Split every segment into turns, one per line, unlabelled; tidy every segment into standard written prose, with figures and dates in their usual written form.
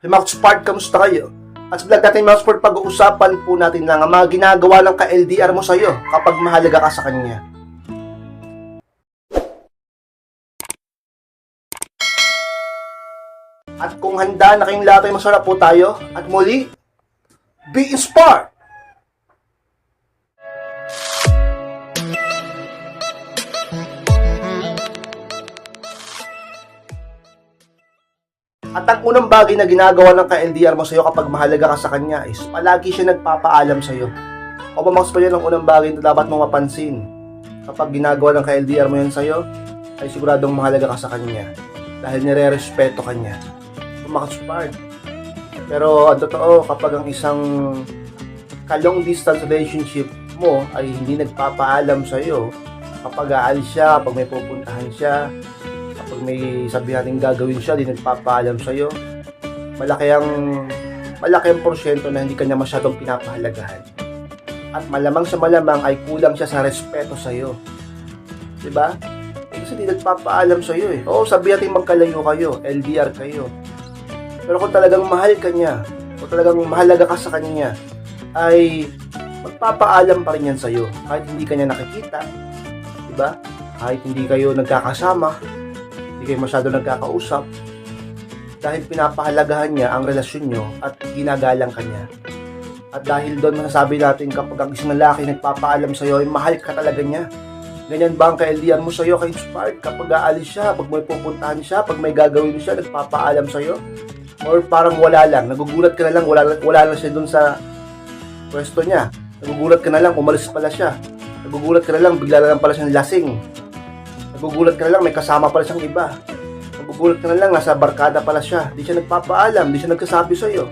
Hey mga Spark, kamusta kayo? At sa vlog natin mga Spark, pag-uusapan po natin lang ang mga ginagawa ng ka-LDR mo sa'yo kapag mahalaga ka sa kanya. At kung handa na kayong lahat ay masarap po tayo, at muli, be inspired! At ang unang bagay na ginagawa ng ka-LDR mo sa'yo kapag mahalaga ka sa kanya is palagi siya nagpapaalam sa'yo. O pamakas pa yun ang unang bagay na dapat mong mapansin. Kapag ginagawa ng ka-LDR mo yan sa'yo, ay siguradong mahalaga ka sa kanya. Dahil nire-respeto ka niya. Pamakas pa. Pero ang totoo, kapag ang isang long distance relationship mo ay hindi nagpapaalam sa'yo, kapag aalis siya, kapag may pupuntahan siya, kapag may sabihin natin gagawin siya, di nagpapaalam sa'yo, malaki ang porsyento na hindi kanya masyadong pinapahalagahan. At malamang sa malamang ay kulang siya sa respeto sa'yo. Diba? Kasi di nagpapaalam sa'yo eh. Oo, sabihin natin magkalayo kayo, LDR kayo. Pero kung talagang mahal ka niya, kung talagang mahalaga ka sa kanya, ay magpapaalam pa rin yan sa'yo. Kahit hindi ka niya nakikita, diba? Kahit hindi kayo nagkakasama, hindi kayo masyado nagkakausap, dahil pinapahalagahan niya ang relasyon nyo at ginagalang ka niya. At dahil doon masasabi natin kapag ang isang lalaki nagpapaalam sa'yo ay mahal ka talaga niya. Ganyan ba ang ka-LDR mo sa'yo, ka-inspired? Kapag aalis siya, pag may pupuntahan siya, pag may gagawin siya, nagpapaalam sa'yo? Or parang wala lang, nagugulat ka na lang, wala lang siya doon sa pwesto niya. Nagugulat ka na lang, umalis pala siya. Nagugulat ka na lang, bigla na lang pala siyang lasing. Nagugulat ka na lang, may kasama pala siyang iba. Nagugulat ka na lang, nasa barkada pala siya. Di siya nagpapaalam, di siya nagsasabi sa'yo.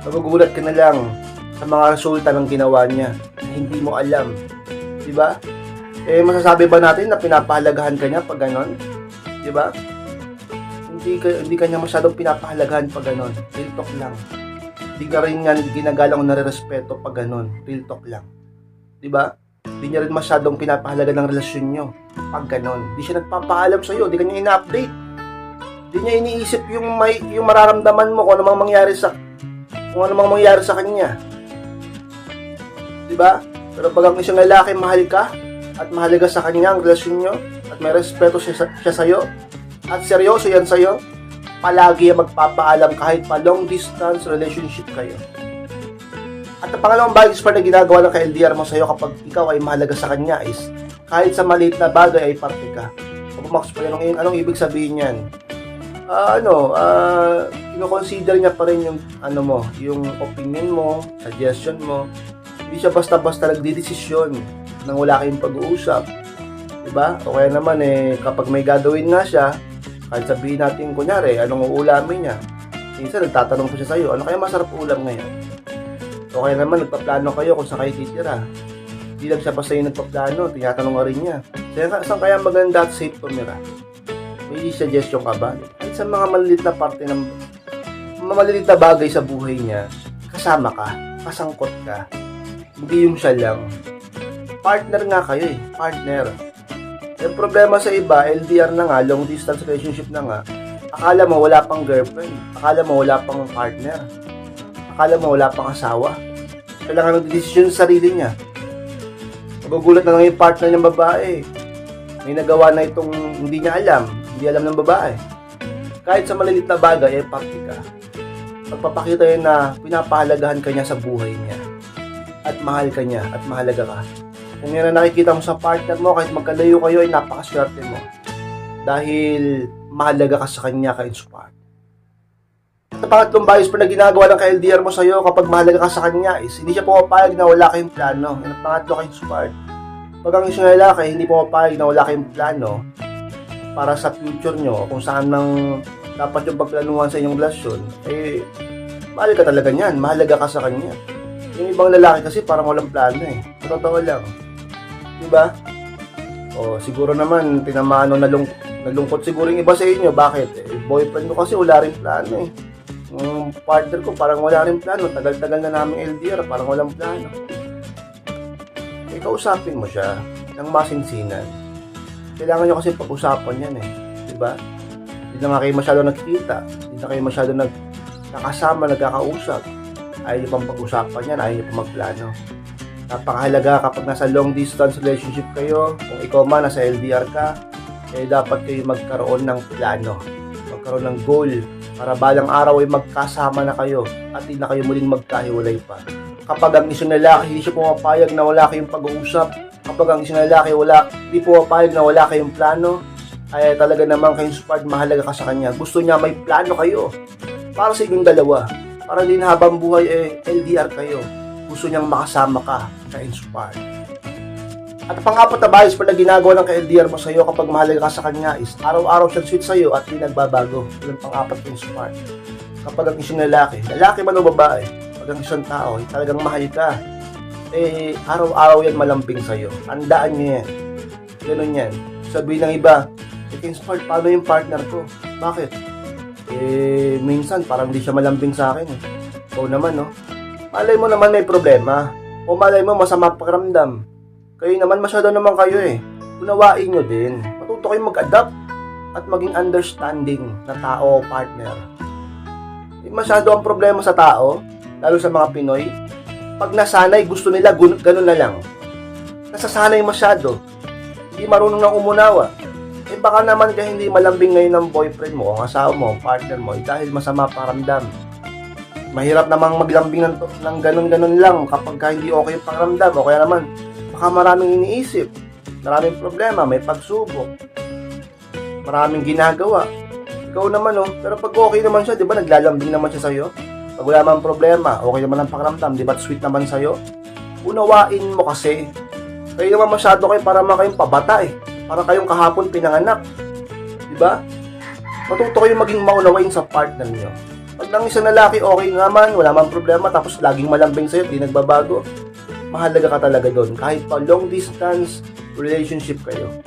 Nagugulat ka na lang sa mga resulta ng ginawa niya na hindi mo alam. Diba? Eh, masasabi ba natin na pinapahalagahan ka niya pag ganon? Diba? Hindi ka niya masyadong pinapahalagahan pag ganon. Real talk lang. Hindi ka rin nga ginagalang o nare-respeto pag ganon. Real talk lang. Diba? Hindi niya rin masyadong pinapahalaga ng relasyon nyo pag ganon. Hindi siya nagpapaalam sa'yo, hindi ka niya ina-update. Hindi niya iniisip yung mararamdaman mo kung ano mang mangyari sa kanya. Diba? Pero pag ang isang lalaki mahal ka at mahalaga sa kanya ang relasyon nyo at may respeto siya sa'yo at seryoso yan sa'yo, palagi yan magpapaalam kahit pa long distance relationship kayo. At ang pangalawang bagay na ginagawa ng ka-LDR mo sa'yo kapag ikaw ay mahalaga sa kanya is kahit sa maliit na bagay ay parte ka. Max pa yan, anong ibig sabihin yan? Kino-consider niya pa rin yung opinion mo, suggestion mo. Hindi siya basta-basta nagdidesisyon nang wala kayong pag-uusap. Diba? O kaya naman kapag may gagawin nga siya, kahit sabihin natin kunyari, anong uulamin niya? Minsan nagtatanong ko siya sa'yo, ano kaya masarap ulam ngayon? O kaya naman nagpaplano kayo kung saan kayo titira. Hindi lang siya basta yung nagpaplano, tinatanong ka rin niya. Saan kaya maganda at safe tumira? May suggestion ka ba? Kahit sa mga maliliit na parte ng maliliit na bagay sa buhay niya, kasama ka, kasangkot ka. Hindi yung siya lang. Partner nga kayo partner. Yung problema sa iba, LDR na nga, long distance relationship na nga, akala mo wala pang girlfriend, akala mo wala pang partner, akala mo wala pang asawa. Kailangan nagdedesisyon sa sarili niya. Magugulat na lang yung partner ng babae. May nagawa na itong hindi niya alam, hindi alam ng babae. Kahit sa malilit na bagay, parte ka. Pagpapakita yun na pinapahalagahan ka niya sa buhay niya. At mahal ka niya, at mahalaga ka. Kung yan na nakikita mo sa partner mo, kahit magkalayo kayo, ay napakaswerte mo. Dahil mahalaga ka sa kanya, ka-inspired. At pangatlong bias na ginagawa ng ka-LDR mo sa'yo kapag mahalaga ka sa kanya is hindi siya pumapayag na wala kayong plano. Yan ang pangatlo, ka-inspired. Pag ang isang lalaki hindi pumapayag na wala kayong plano para sa future nyo, kung saan nang dapat yung pagplanuhan sa inyong relasyon, mahal ka talaga niyan, mahalaga ka sa kanya. Yung ibang lalaki kasi parang walang plano totoo lang. Diba? O siguro naman tinamaan o nalungkot siguro yung iba sa inyo. Bakit? Boyfriend ko kasi wala rin plano Yung partner ko parang wala rin plano. Tagal-tagal na namin LDR, parang walang plano. Kausapin mo siya ng masinsinan. Kailangan nyo kasi pag-usapan yan Diba? Hindi na nga kayo masyado nagkikita. Hindi na kayo masyado nakasama, nagkakausap. Ayaw niyo pang pag-usapan yan, ayaw niyo pang magplano. Napakahalaga kapag nasa long distance relationship kayo, kung ikaw man nasa LDR ka, dapat kayo magkaroon ng plano, magkaroon ng goal, para balang araw ay magkasama na kayo at hindi na kayo muling magkahiwalay pa. Kapag ang isang lalaki hindi siya pumapayag na wala kayong pag-uusap, kapag ang isang lalaki hindi pumapayag na wala kayong plano, ay talaga naman kayong spark, mahalaga ka sa kanya. Gusto niya may plano kayo para sa inyong dalawa, para din habang buhay LDR kayo. Gusto niyang makasama ka, ka-inspire. At pang-apat na bias pa na ginagawa ng ka-LDR mo sa'yo kapag mahalaga ka sa kanya is araw-araw siyang sweet sa'yo at hindi nagbabago. Yun ang pang-apat na inspire. Kapag ang isang lalaki man o babae, pag ang isang tao ay talagang mahal ka, araw-araw yan malambing sa'yo. Tandaan niyo yan. Ganun yan. Sabihin ng iba, inspire, paano yung partner ko? Bakit? Minsan parang hindi siya malambing sa akin. Oo naman, no? Malay mo naman may problema. O malay mo masama pakiramdam. Kayo naman, masyado naman kayo Unawain nyo din. Matuto kayong mag-adapt at maging understanding na tao o partner. Masyado ang problema sa tao, lalo sa mga Pinoy. Pag nasanay, gusto nila ganun na lang. Nasasanay masyado. Hindi marunong nang umunawa. Baka naman ka hindi malambing ngayon ng boyfriend mo, o asawa mo, partner mo, dahil masama pakiramdam. Mahirap namang maglambing ng ganun-ganun lang kapag hindi okay yung pakiramdam. O kaya naman, baka maraming iniisip, maraming problema, may pagsubok, maraming ginagawa. Ikaw naman, pero pag okay naman siya, di ba, naglalambing naman siya sa'yo? Pag wala man problema, okay naman ang pakiramdam, di ba, sweet naman sa'yo? Unawain mo kasi. Kayo naman masyado kayo para kayong pabata Para kayong kahapon pinanganak. Di ba? Matuto kayong maging maunawain sa partner niyo. Pag nang isang lalaki okay naman, wala man problema, tapos laging malambing sa'yo, di nagbabago, mahalaga ka talaga doon. Kahit pa long distance relationship kayo.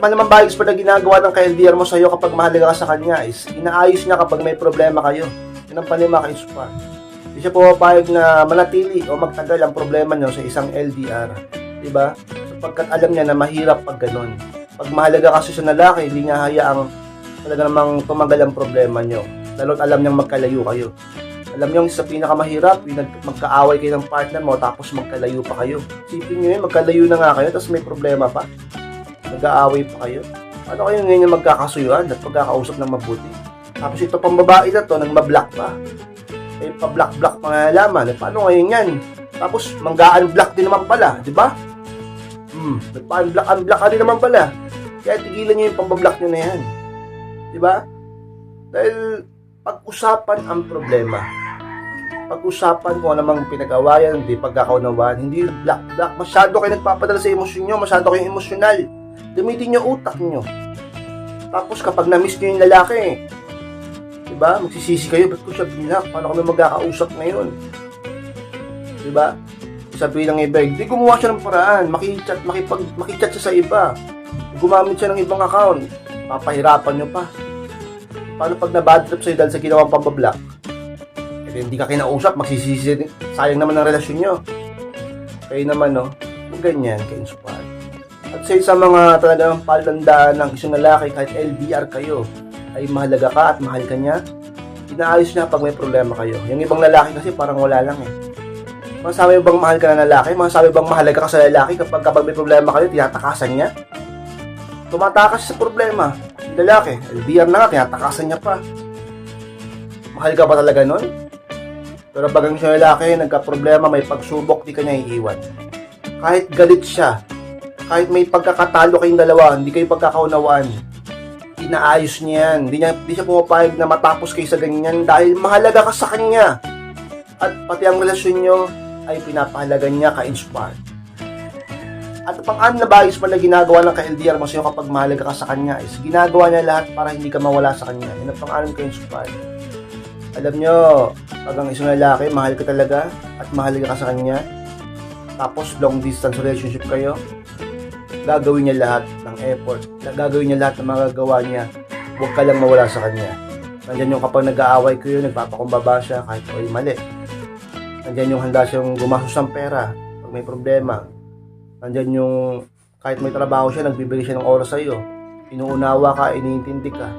At naman bagay pa na ginagawa ng ka-LDR mo sa'yo kapag mahalaga ka sa kanya is inaayos niya kapag may problema kayo. Yan ang panima ka-inspire. Hindi siya pumapayag na manatili o magtagal ang problema niyo sa isang LDR. Diba? Sapagkat alam niya na mahirap pag ganun. Pag mahalaga kasi sa lalaki, hindi niya hayaang talaga namang tumagal ang problema niyo. Lalo't alam niyang magkalayo kayo. Alam niyo sa pinakamahirap, yung magkaaway kayo ng partner mo tapos magkalayo pa kayo. Isipin niyo yun, magkalayo na nga kayo tapos may problema pa. Nag-aaway pa kayo. Ano kayo ngayon yung magkakasuyuan at pagkakausap ng mabuti? Tapos ito pang babae na to, nang mablock pa. Pa-block-block pa nga nalaman. Paano ngayon yan? Tapos mangga-unblock din naman pala, di ba? Nagpa-unblock ka din naman pala. Kaya tigilan niyo yung pambablock niyo na yan. Di ba? Dahil pag-usapan ang problema. Pag-usapan kung anong pinag-awayan, hindi pagkakaunawaan, hindi black. Masyado kayo nagpapadala sa emosyon nyo, masyado kayong emosyonal. Gamitin nyo utak nyo. Tapos kapag na-miss nyo yung lalaki, diba? Magsisisi kayo, ba't ko siya binlock? Paano kami magkakausap ngayon? Diba? Sabihin ng iba, hindi gumawa siya ng paraan, makichat siya sa iba. Gumamit siya ng ibang account, papahirapan nyo pa. Paano pag na-bad trip sa'yo dahil sa ginawang pambablock? Hindi ka kinausap, magsisisi, sayang naman ang relasyon nyo. Kayo naman, ganyan, ka-inspire. At sa mga talagang palatandaan ng isang lalaki, kahit LDR kayo, ay mahalaga ka at mahal ka niya, inaayos niya pag may problema kayo. Yung ibang lalaki kasi parang wala lang Masabi bang mahal ka na lalaki? Masabi bang mahalaga ka sa lalaki kapag may problema kayo, tinatakasan niya? Tumatakas sa problema. Yung lalaki, LDR na nga, tinatakasan niya pa. Mahal ka ba talaga nun? Pero pag ang isang lalaki, nagka-problema, may pagsubok, di ka niya iiwan. Kahit galit siya, kahit may pagkakatalo kayong dalawa, hindi kayo pagkakaunawaan, inaayos niya yan. Hindi siya pumapayag na matapos kayo sa ganyan dahil mahalaga ka sa kanya. At pati ang relasyon nyo ay pinapahalaga niya ka-inspire. At pang-anim na bagay pa na ginagawa ng ka-LDR mo sa'yo kapag mahalaga ka sa kanya is ginagawa niya lahat para hindi ka mawala sa kanya. Yan ang pang-anim ka-inspire. Alam nyo, pag ang isang lalaki, mahal ka talaga at mahalaga ka sa kanya, tapos long distance relationship kayo, gagawin niya lahat ng effort, gagawin niya lahat ng magagawa niya, huwag ka lang mawala sa kanya. Nandyan yung kapag nag-aaway kayo, nagpapakumbaba siya kahit ay mali. Nandyan yung handa siyang gumastos ng pera pag may problema. Nandyan yung kahit may trabaho siya, nagbibigay siya ng oras sa iyo. Inuunawa ka, iniintindi ka.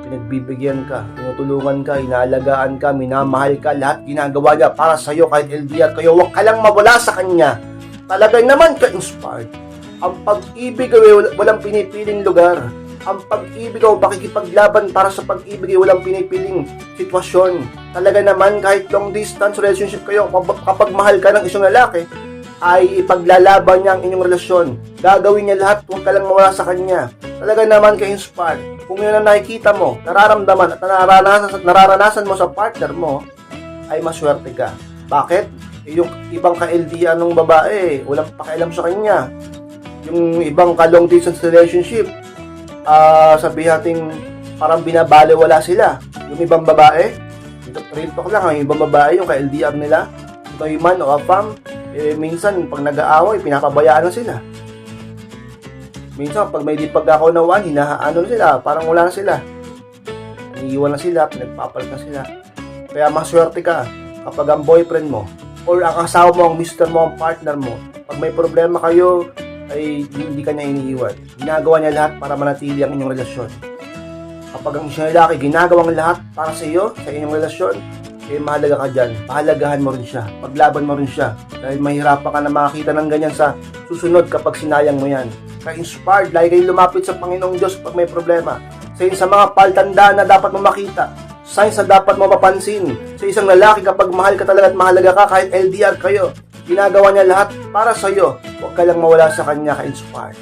Pinagbibigyan ka, tinutulungan ka, inaalagaan ka, minamahal ka, lahat ginagawa niya para sa'yo kahit LDR kayo. Huwag ka lang mawala sa kanya. Talaga naman ka-inspired. Ang pag-ibig ay walang pinipiling lugar. Ang pag-ibig o pakikipaglaban para sa pag-ibig ay walang pinipiling sitwasyon. Talaga naman kahit long distance relationship kayo, kapag mahal ka ng isang lalaki, ay ipaglalaban niya ang inyong relasyon. Gagawin niya lahat, huwag ka lang mawala sa kanya. Talaga naman ka-inspired. Kung yun ang nakikita mo, nararamdaman at nararanasan mo sa partner mo, ay maswerte ka. Bakit? Yung ibang ka-LDR ng babae, walang pakialam sa kanya. Yung ibang ka-long distance relationship, sabihin natin parang binabaliwala sila. Yung ibang babae, real talk lang, yung ibang babae, yung ka-LDR nila, ito yung man o afam, minsan pag nag-aaway, pinapabayaan na sila. Minsan pag may di pagkakaunawaan, hinahaano na sila, parang wala na sila. Iniiwan na sila, pinagpapalit na sila. Kaya maswerte ka kapag ang boyfriend mo or ang asawa mo, ang mister mo, ang partner mo, pag may problema kayo, ay hindi ka niya iniiwan. Ginagawa niya lahat para manatili ang inyong relasyon. Kapag ang isang lalaki ginagawang lahat para sa iyo, sa inyong relasyon, mahalaga ka dyan. Pahalagahan mo rin siya. Paglaban mo rin siya. Dahil mahirapan ka na makakita ng ganyan sa susunod kapag sinayang mo yan. Ka-inspired, lagi kayo lumapit sa Panginoong Diyos pag may problema. Sa mga paltandaan na dapat mo makita. Signs na dapat mo mapansin. Sa isang lalaki kapag mahal ka talaga at mahalaga ka, kahit LDR kayo, ginagawa niya lahat para sa iyo. Huwag ka lang mawala sa kanya, ka-inspired.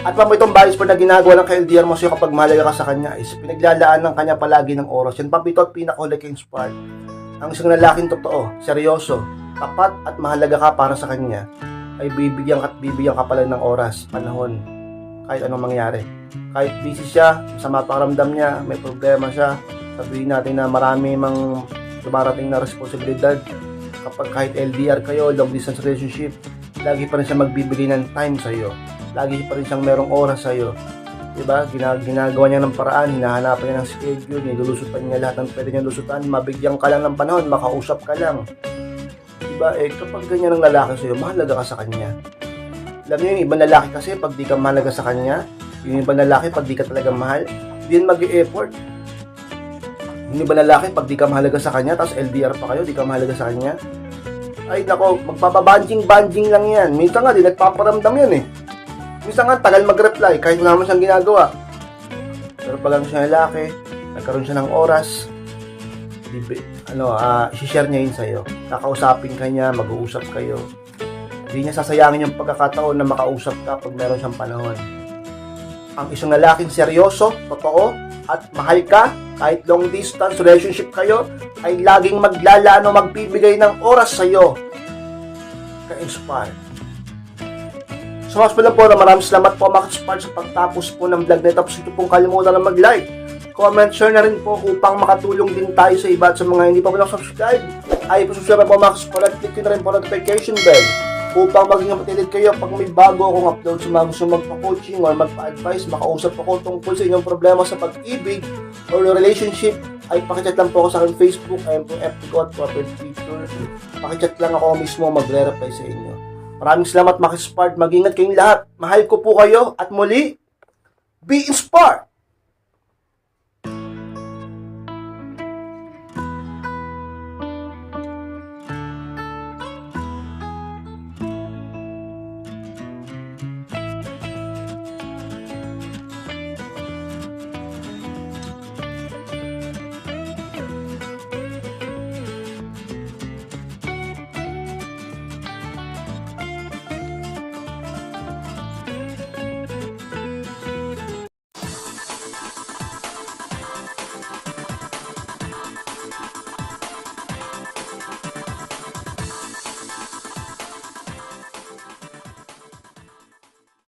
At pa mo itong values na ginagawa ng ka-LDR mo sa'yo kapag mahalaga ka sa kanya is pinaglalaan ng kanya palagi ng oras. Yan pa ito at pinakahuli ka-inspired. Ang isang lalaking totoo, seryoso, tapat at mahalaga ka para sa kanya ay bibigyan ka pala ng oras, panahon, kahit anong mangyari. Kahit busy siya, masama pakiramdam niya, may problema siya, sabihin natin na marami mang dumarating na responsibilidad. Kapag kahit LDR kayo, long distance relationship, lagi pa rin siya magbibigay ng time sa'yo. Lagi pa rin siyang merong oras sa'yo. Diba? Ginagawa niya ng paraan, hinahanapan niya ng schedule, nilulusutan niya lahat ng pwede niya lusutan, mabigyan ka lang ng panahon, makausap ka lang. Diba? Kapag ganyan ang lalaki sa'yo, mahalaga ka sa kanya. Alam niyo yung ibang lalaki kasi, pag di ka mahalaga sa kanya, yung ibang lalaki, pag di ka talaga mahal, di yan mag-e-effort. Yung ibang lalaki, pag di ka mahalaga sa kanya, tapos LDR pa kayo, di ka mahalaga sa kanya, ay nako, magpapabanjing-banjing lang yan. Minsan nga, di nagpaparamdam yan eh. Minsan nga, tagal mag-reply, kahit wala naman siyang ginagawa. Pero pag ang siya lalaki, nagkaroon siya ng oras, i-share niya yun sa'yo. Kakausapin ka niya, mag-uusap kayo. Hindi niya sasayangin yung pagkakataon na makausap ka pag meron siyang panahon. Ang isang lalaking seryoso, totoo, at mahal ka, kahit long distance relationship kayo, ay laging maglalaan o magbibigay ng oras sa'yo. Ka-inspire. So mas pala po na maraming salamat po maka-inspire sa pagtapos po ng vlog na ito. Tapos ito pong kalimutan na mag-like, comment, share na rin po upang makatulong din tayo sa iba at sa mga hindi pa po subscribe. Ay subscribe po maka-inspire at click na rin po notification bell upang maging updated kayo pag may bago akong upload sa mga gusto magpa-coaching or magpa-advise, makausap ako tungkol sa inyong problema sa pag-ibig or relationship, ay pakichat lang po ako sa aking Facebook, ayun po FB ko at profile picture. Pakichat lang ako mismo, magre-reply sa inyo. Maraming salamat, Maka-Inspired. Mag-ingat kayong lahat. Mahal ko po kayo at muli, be inspired!